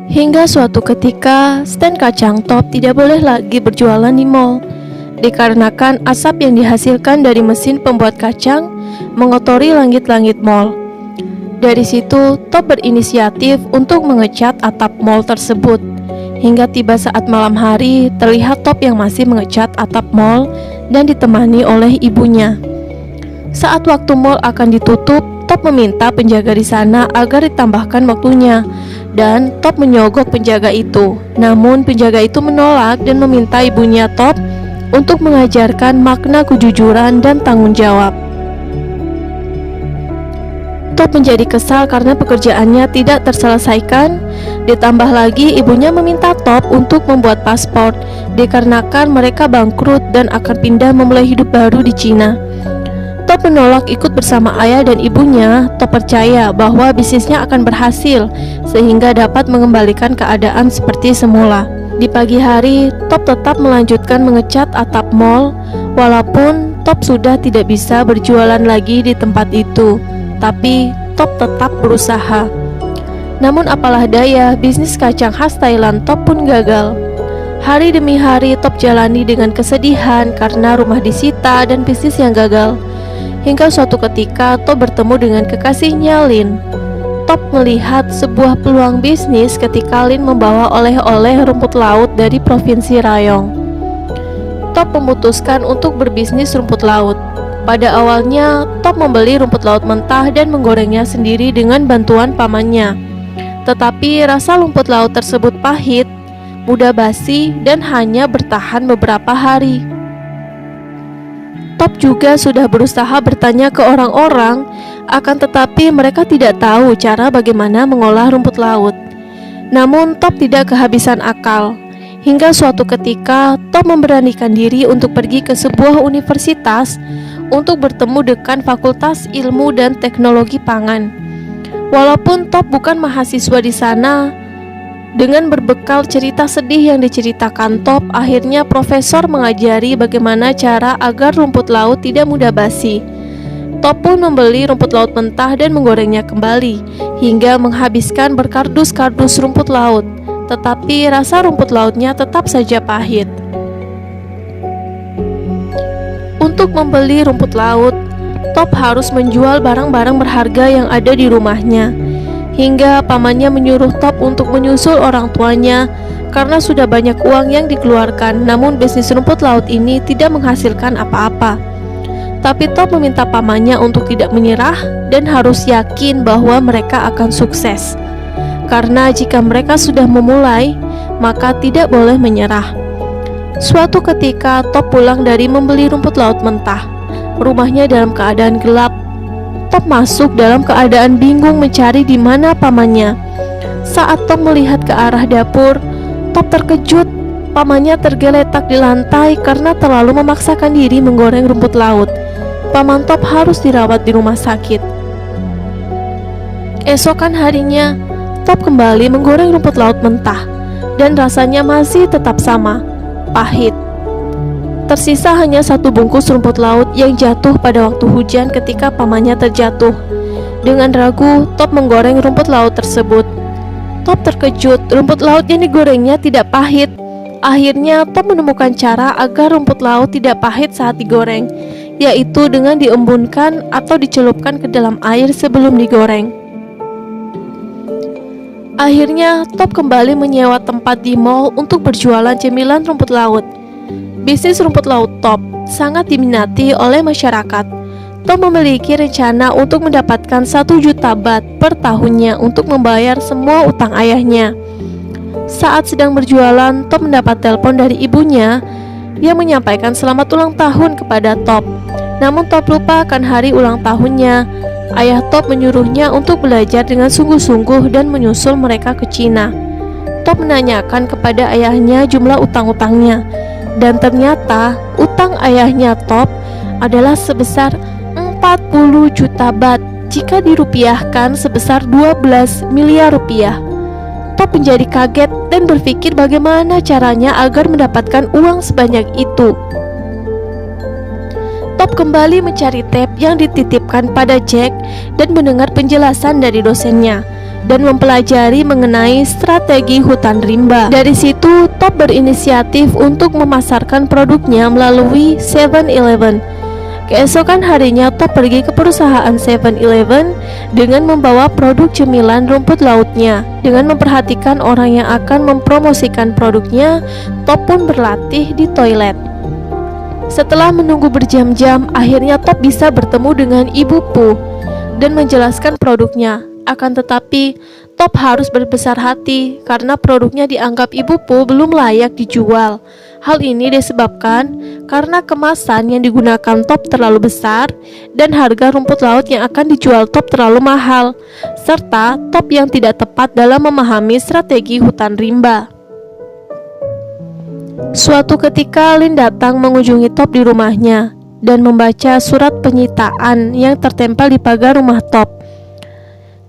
Hingga suatu ketika, stand kacang Top tidak boleh lagi berjualan di mall, dikarenakan asap yang dihasilkan dari mesin pembuat kacang mengotori langit-langit mall. Dari situ, Top berinisiatif untuk mengecat atap mall tersebut. Hingga tiba saat malam hari, terlihat Top yang masih mengecat atap mall dan ditemani oleh ibunya. Saat waktu mall akan ditutup, Top meminta penjaga di sana agar ditambahkan waktunya, dan Top menyogok penjaga itu. Namun penjaga itu menolak dan meminta ibunya Top untuk mengajarkan makna kejujuran dan tanggung jawab. Top menjadi kesal karena pekerjaannya tidak terselesaikan. Ditambah lagi ibunya meminta Top untuk membuat paspor, dikarenakan mereka bangkrut dan akan pindah memulai hidup baru di Cina. Top menolak ikut bersama ayah dan ibunya. Top percaya bahwa bisnisnya akan berhasil sehingga dapat mengembalikan keadaan seperti semula. Di pagi hari, Top tetap melanjutkan mengecat atap mall walaupun Top sudah tidak bisa berjualan lagi di tempat itu. Tapi Top tetap berusaha. Namun apalah daya, bisnis kacang khas Thailand Top pun gagal. Hari demi hari Top jalani dengan kesedihan karena rumah disita dan bisnis yang gagal. Hingga suatu ketika Top bertemu dengan kekasihnya Lin. Top melihat sebuah peluang bisnis ketika Lin membawa oleh-oleh rumput laut dari provinsi Rayong. Top memutuskan untuk berbisnis rumput laut. Pada awalnya, Top membeli rumput laut mentah dan menggorengnya sendiri dengan bantuan pamannya. Tetapi rasa rumput laut tersebut pahit, mudah basi, dan hanya bertahan beberapa hari. Top juga sudah berusaha bertanya ke orang-orang, akan tetapi mereka tidak tahu cara bagaimana mengolah rumput laut. Namun Top tidak kehabisan akal. Hingga suatu ketika Top memberanikan diri untuk pergi ke sebuah universitas untuk bertemu dengan Fakultas Ilmu dan Teknologi Pangan. Walaupun Top bukan mahasiswa di sana, dengan berbekal cerita sedih yang diceritakan Top, akhirnya profesor mengajari bagaimana cara agar rumput laut tidak mudah basi. Top pun membeli rumput laut mentah dan menggorengnya kembali, hingga menghabiskan berkardus-kardus rumput laut. Tetapi rasa rumput lautnya tetap saja pahit. Untuk membeli rumput laut, Top harus menjual barang-barang berharga yang ada di rumahnya. Hingga pamannya menyuruh Top untuk menyusul orang tuanya karena sudah banyak uang yang dikeluarkan. Namun bisnis rumput laut ini tidak menghasilkan apa-apa. Tapi Top meminta pamannya untuk tidak menyerah dan harus yakin bahwa mereka akan sukses. Karena jika mereka sudah memulai, maka tidak boleh menyerah. Suatu ketika Top pulang dari membeli rumput laut mentah. Rumahnya dalam keadaan gelap. Top masuk dalam keadaan bingung mencari di mana pamannya. Saat Top melihat ke arah dapur, Top terkejut. Pamannya tergeletak di lantai karena terlalu memaksakan diri menggoreng rumput laut. Paman Top harus dirawat di rumah sakit. Esokan harinya, Top kembali menggoreng rumput laut mentah dan rasanya masih tetap sama, pahit. Tersisa hanya satu bungkus rumput laut yang jatuh pada waktu hujan ketika pamannya terjatuh. Dengan ragu, Top menggoreng rumput laut tersebut. Top terkejut, rumput laut yang digorengnya tidak pahit. Akhirnya, Top menemukan cara agar rumput laut tidak pahit saat digoreng, yaitu dengan diembunkan atau dicelupkan ke dalam air sebelum digoreng. Akhirnya, Top kembali menyewa tempat di mall untuk berjualan cemilan rumput laut. Bisnis rumput laut Top sangat diminati oleh masyarakat. Top memiliki rencana untuk mendapatkan 1 juta baht per tahunnya untuk membayar semua utang ayahnya. Saat sedang berjualan, Top mendapat telepon dari ibunya yang menyampaikan selamat ulang tahun kepada Top. Namun Top lupa akan hari ulang tahunnya. Ayah Top menyuruhnya untuk belajar dengan sungguh-sungguh dan menyusul mereka ke Cina. Top menanyakan kepada ayahnya jumlah utang-utangnya. Dan ternyata utang ayahnya Top adalah sebesar 40 juta baht jika dirupiahkan sebesar 12 miliar rupiah. Top menjadi kaget dan berpikir bagaimana caranya agar mendapatkan uang sebanyak itu. Top kembali mencari tape yang dititipkan pada Jack dan mendengar penjelasan dari dosennya. dan mempelajari mengenai strategi hutan rimba. Dari situ, Top berinisiatif untuk memasarkan produknya melalui 7-Eleven. Keesokan harinya, Top pergi ke perusahaan 7-Eleven dengan membawa produk cemilan rumput lautnya. Dengan memperhatikan orang yang akan mempromosikan produknya, Top pun berlatih di toilet. Setelah menunggu berjam-jam, akhirnya Top bisa bertemu dengan Ibu Pooh dan menjelaskan produknya. Akan tetapi, Top harus berbesar hati karena produknya dianggap Ibu Pooh belum layak dijual. Hal ini disebabkan karena kemasan yang digunakan Top terlalu besar dan harga rumput laut yang akan dijual Top terlalu mahal, serta Top yang tidak tepat dalam memahami strategi hutan rimba. Suatu ketika, Lin datang mengunjungi Top di rumahnya dan membaca surat penyitaan yang tertempel di pagar rumah Top.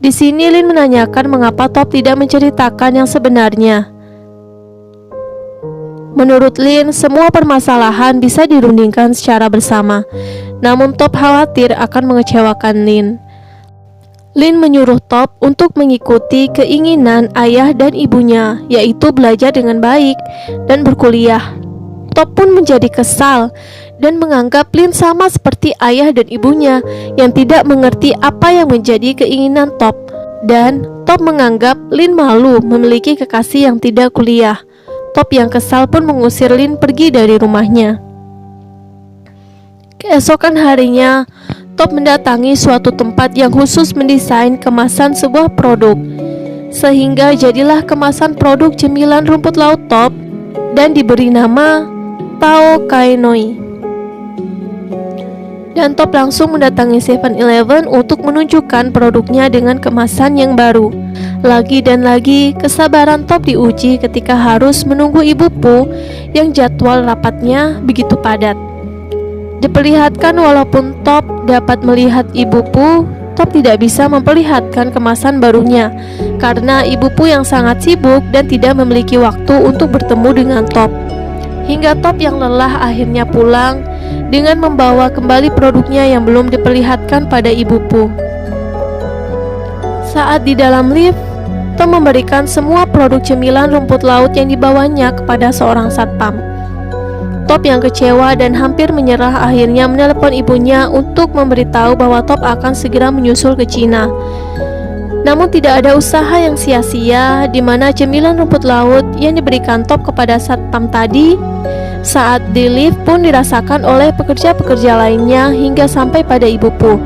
Di sini Lin menanyakan mengapa Top tidak menceritakan yang sebenarnya. Menurut Lin, semua permasalahan bisa dirundingkan secara bersama. Namun Top khawatir akan mengecewakan Lin. Lin menyuruh Top untuk mengikuti keinginan ayah dan ibunya, yaitu belajar dengan baik dan berkuliah. Top pun menjadi kesal dan menganggap Lin sama seperti ayah dan ibunya yang tidak mengerti apa yang menjadi keinginan Top. Dan Top menganggap Lin malu memiliki kekasih yang tidak kuliah. Top yang kesal pun mengusir Lin pergi dari rumahnya. Keesokan harinya, Top mendatangi suatu tempat yang khusus mendesain kemasan sebuah produk, sehingga jadilah kemasan produk cemilan rumput laut Top dan diberi nama Tao Kai Noi. Dan Top langsung mendatangi 7-Eleven untuk menunjukkan produknya dengan kemasan yang baru. Lagi dan lagi, kesabaran Top diuji ketika harus menunggu Ibu Pooh yang jadwal rapatnya begitu padat. Diperlihatkan walaupun Top dapat melihat Ibu Pooh, Top tidak bisa memperlihatkan kemasan barunya karena Ibu Pooh yang sangat sibuk dan tidak memiliki waktu untuk bertemu dengan Top. Hingga Top yang lelah akhirnya pulang dengan membawa kembali produknya yang belum diperlihatkan pada Ibu Pooh. Saat di dalam lift, Top memberikan semua produk cemilan rumput laut yang dibawanya kepada seorang satpam. Top yang kecewa dan hampir menyerah akhirnya menelepon ibunya untuk memberitahu bahwa Top akan segera menyusul ke Cina. Namun tidak ada usaha yang sia-sia di mana cemilan rumput laut yang diberikan Top kepada satpam tadi saat di lift pun dirasakan oleh pekerja-pekerja lainnya hingga sampai pada Ibu Pooh,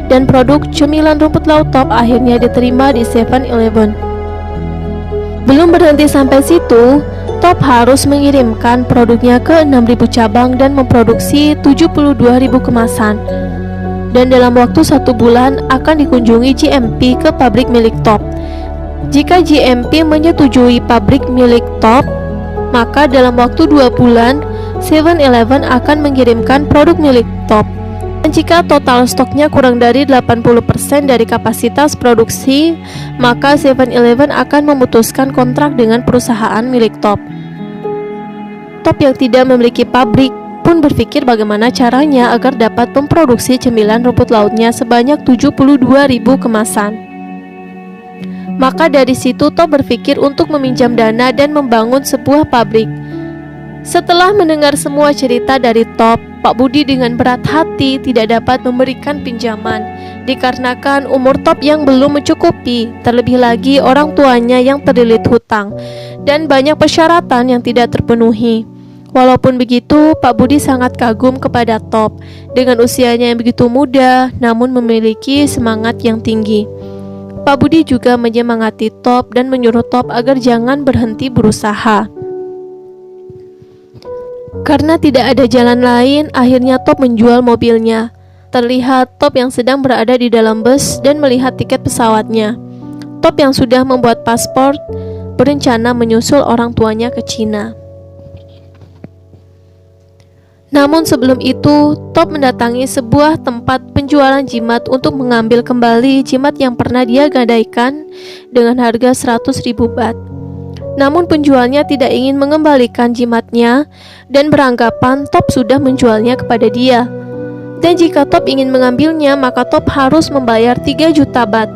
dan produk cemilan rumput laut Top akhirnya diterima di 7-Eleven. Belum berhenti sampai situ, Top harus mengirimkan produknya ke 6.000 cabang dan memproduksi 72.000 kemasan. Dan dalam waktu 1 bulan akan dikunjungi GMP ke pabrik milik Top. Jika GMP menyetujui pabrik milik Top, maka dalam waktu 2 bulan 7-Eleven akan mengirimkan produk milik Top. Dan jika total stoknya kurang dari 80% dari kapasitas produksi, maka 7-Eleven akan memutuskan kontrak dengan perusahaan milik Top. Top yang tidak memiliki pabrik pun berpikir bagaimana caranya agar dapat memproduksi cemilan rumput lautnya sebanyak 72.000 kemasan. Maka dari situ Top berpikir untuk meminjam dana dan membangun sebuah pabrik. Setelah mendengar semua cerita dari Top, Pak Budi dengan berat hati tidak dapat memberikan pinjaman dikarenakan umur Top yang belum mencukupi, terlebih lagi orang tuanya yang terlilit hutang dan banyak persyaratan yang tidak terpenuhi. Walaupun begitu, Pak Budi sangat kagum kepada Top dengan usianya yang begitu muda namun memiliki semangat yang tinggi. Pak Budi juga menyemangati Top dan menyuruh Top agar jangan berhenti berusaha. Karena tidak ada jalan lain, akhirnya Top menjual mobilnya. Terlihat Top yang sedang berada di dalam bus dan melihat tiket pesawatnya. Top yang sudah membuat paspor berencana menyusul orang tuanya ke Cina. Namun sebelum itu, Top mendatangi sebuah tempat penjualan jimat untuk mengambil kembali jimat yang pernah dia gadaikan dengan harga 100.000 baht. Namun penjualnya tidak ingin mengembalikan jimatnya dan beranggapan Top sudah menjualnya kepada dia. Dan jika Top ingin mengambilnya, maka Top harus membayar 3 juta baht.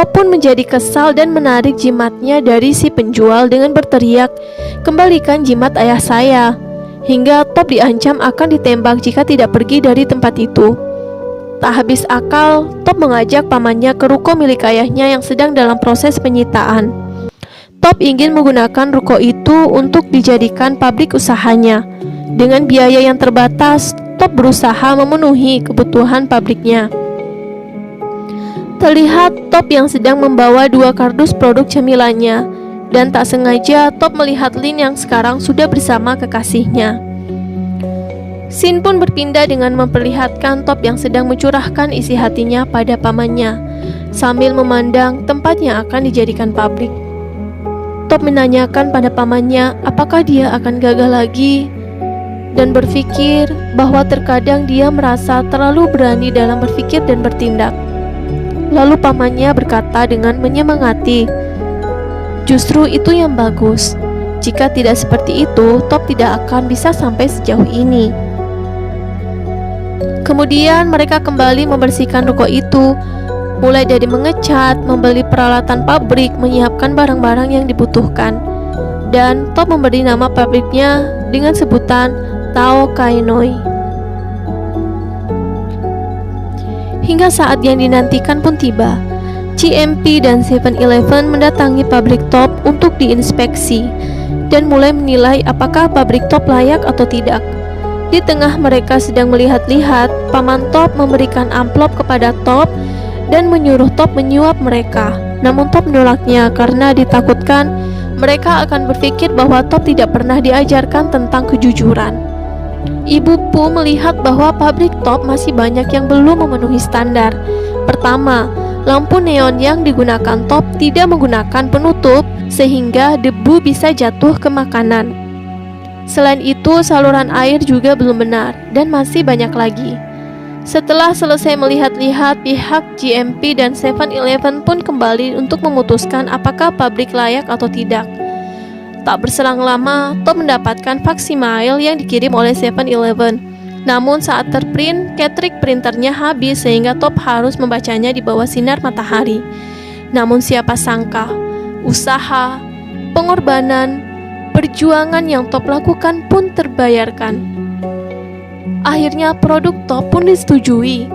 Top pun menjadi kesal dan menarik jimatnya dari si penjual dengan berteriak, "Kembalikan jimat ayah saya!" Hingga Top diancam akan ditembak jika tidak pergi dari tempat itu. Tak habis akal, Top mengajak pamannya ke ruko milik ayahnya yang sedang dalam proses penyitaan. Top ingin menggunakan ruko itu untuk dijadikan pabrik usahanya. Dengan biaya yang terbatas, Top berusaha memenuhi kebutuhan pabriknya. Terlihat Top yang sedang membawa 2 kardus produk cemilannya, dan tak sengaja Top melihat Lin yang sekarang sudah bersama kekasihnya. Scene pun berpindah dengan memperlihatkan Top yang sedang mencurahkan isi hatinya pada pamannya, sambil memandang tempat yang akan dijadikan pabrik. Top menanyakan pada pamannya apakah dia akan gagal lagi, dan berpikir bahwa terkadang dia merasa terlalu berani dalam berpikir dan bertindak. Lalu pamannya berkata dengan menyemangati, "Justru itu yang bagus. Jika tidak seperti itu, Top tidak akan bisa sampai sejauh ini." Kemudian mereka kembali membersihkan ruko itu, mulai dari mengecat, membeli peralatan pabrik, menyiapkan barang-barang yang dibutuhkan. Dan Top memberi nama pabriknya dengan sebutan Tao Kainoi. Hingga saat yang dinantikan pun tiba. GMP dan 7-Eleven mendatangi pabrik Top untuk diinspeksi dan mulai menilai apakah pabrik Top layak atau tidak. Di tengah mereka sedang melihat-lihat, paman Top memberikan amplop kepada Top dan menyuruh Top menyuap mereka. Namun Top menolaknya karena ditakutkan mereka akan berpikir bahwa Top tidak pernah diajarkan tentang kejujuran. Ibu Pu melihat bahwa pabrik Top masih banyak yang belum memenuhi standar. Pertama, lampu neon yang digunakan Top tidak menggunakan penutup sehingga debu bisa jatuh ke makanan. Selain itu, saluran air juga belum benar dan masih banyak lagi. Setelah selesai melihat-lihat, pihak GMP dan 7-Eleven pun kembali untuk memutuskan apakah pabrik layak atau tidak. Tak berselang lama, Top mendapatkan faksimile yang dikirim oleh 7-Eleven. Namun saat terprint, cartridge printernya habis sehingga Top harus membacanya di bawah sinar matahari. Namun siapa sangka, usaha, pengorbanan, perjuangan yang Top lakukan pun terbayarkan. Akhirnya produk Top pun disetujui.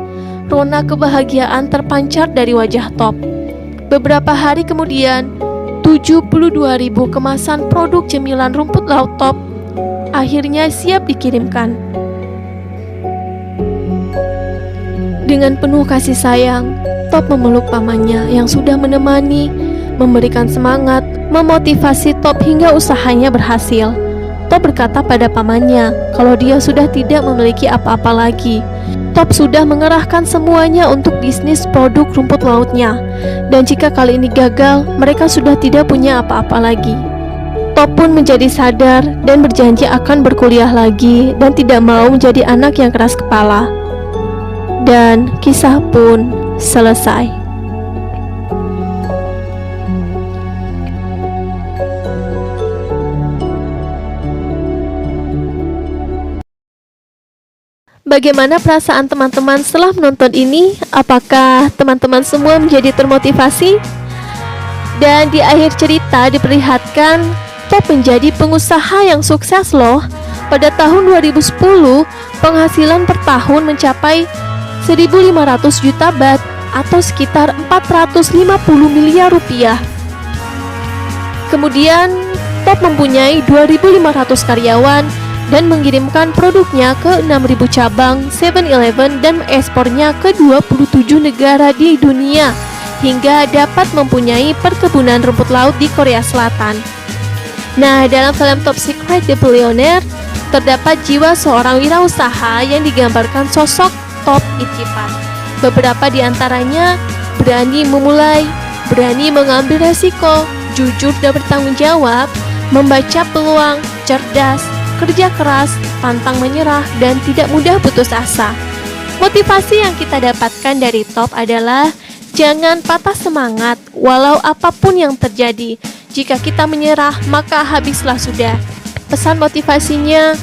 Rona kebahagiaan terpancar dari wajah Top. Beberapa hari kemudian, 72.000 kemasan produk cemilan rumput laut Top akhirnya siap dikirimkan. Dengan penuh kasih sayang, Top memeluk pamannya yang sudah menemani, memberikan semangat, memotivasi Top hingga usahanya berhasil. Top berkata pada pamannya kalau dia sudah tidak memiliki apa-apa lagi. Top sudah mengerahkan semuanya untuk bisnis produk rumput lautnya, dan jika kali ini gagal, mereka sudah tidak punya apa-apa lagi. Top pun menjadi sadar dan berjanji akan berkuliah lagi dan tidak mau menjadi anak yang keras kepala. Dan kisah pun selesai. Bagaimana perasaan teman-teman setelah menonton ini? Apakah teman-teman semua menjadi termotivasi? Dan di akhir cerita diperlihatkan Top menjadi pengusaha yang sukses loh. Pada tahun 2010, penghasilan per tahun mencapai 1.500 juta baht atau sekitar 450 miliar rupiah. Kemudian Top mempunyai 2.500 karyawan dan mengirimkan produknya ke 6.000 cabang 7-Eleven dan mengekspornya ke 27 negara di dunia hingga dapat mempunyai perkebunan rumput laut di Korea Selatan. Nah, dalam film Top Secret The Billionaire terdapat jiwa seorang wirausaha yang digambarkan sosok Top Itipan. Beberapa di antaranya berani memulai, berani mengambil resiko, jujur dan bertanggung jawab, membaca peluang, cerdas, kerja keras, pantang menyerah, dan tidak mudah putus asa. Motivasi yang kita dapatkan dari Top adalah jangan patah semangat walau apapun yang terjadi. Jika kita menyerah, maka habislah sudah. Pesan motivasinya,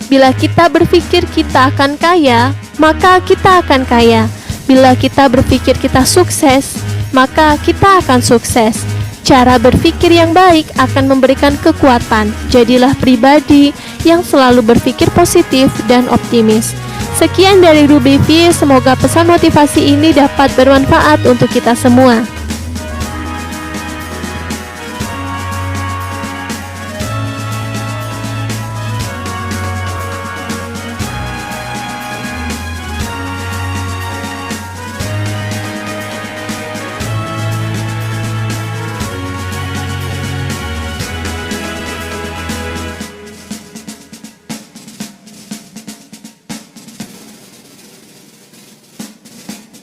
bila kita berpikir kita akan kaya, maka kita akan kaya. Bila kita berpikir kita sukses, maka kita akan sukses. Cara berpikir yang baik akan memberikan kekuatan. Jadilah pribadi yang selalu berpikir positif dan optimis. Sekian dari Ruby V, semoga pesan motivasi ini dapat bermanfaat untuk kita semua.